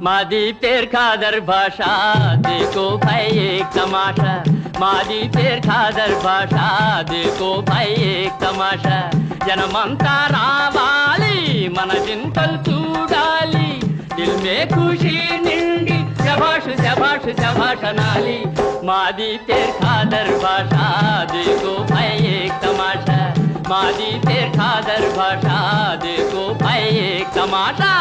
मादी तेर खादर भाषा देखो भाई एक तमाशा मादी तेर खादर भाषा देखो भाई एक तमाशा जनमंता रावाली मन जिंतल चूडाली दिल में खुशी निंडी शबाश शबाश शबाश नाली मादी तेर खादर भाषा देखो भाई एक तमाशा मादी तेर खादर भाषा देखो भाई एक तमाशा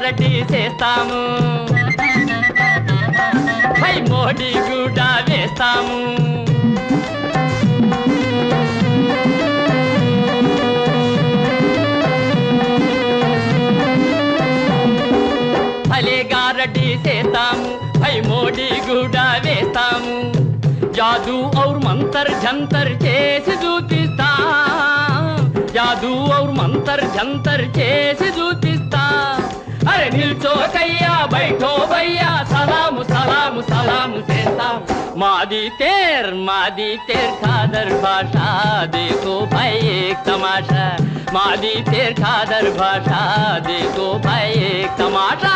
రెడ్డి చేస్తాము పై మోడీ కూడా వేస్తాము భలేగా రెడ్డి చేస్తాము పై మోడీ కూడా వేస్తాము జాదూ ఔర్ మంతర్ జంతర్ చేసి చూపిస్తా జాదూ ఔర్ మంతర్ జంతర్ చేసి చూపిస్తా अरे निल्चो कయ్యా बैठो भैया सलाम सलाम सलाम చేస్తా मादी तेर खादर भाषा देखो भाई एक तमाशा मादी तेर खादर भाषा देखो भाई एक तमाशा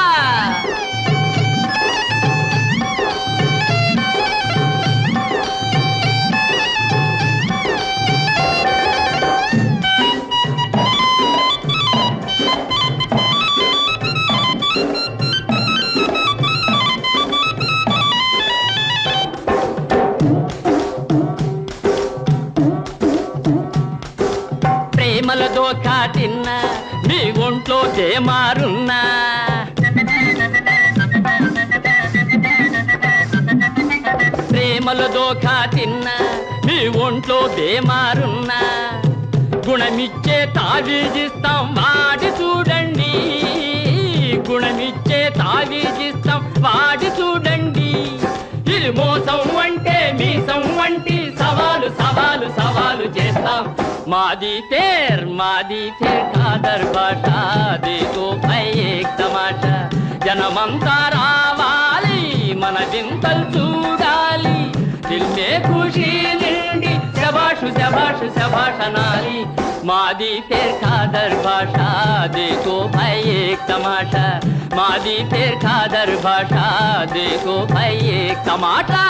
ప్రేమల దోఖా తిన్నా మీ ఒంట్లో దేమారున్నా ప్రేమల దోఖా తిన్నా మీ ఒంట్లో దేమారున్నా గుణమిచ్చే తావీజిస్తాం వాడి చూడండి గుణమిచ్చే తావీజిస్తాం వాడి చూడండి ఇది మోసం అంటే మీసం వంటి సవాలు సవాలు సవాలు చేస్తాం मादी तेर खादर भाषा देखो भाई एक तमाशा जनमंता रावाली मन जिंतल चूडाली दिल में खुशी निंडी शबाश शबाश शबाश नाली मादी तेर खादर भाषा देखो भाई एक तमाशा मादी तेर खादर भाषा देखो भाई एक तमाशा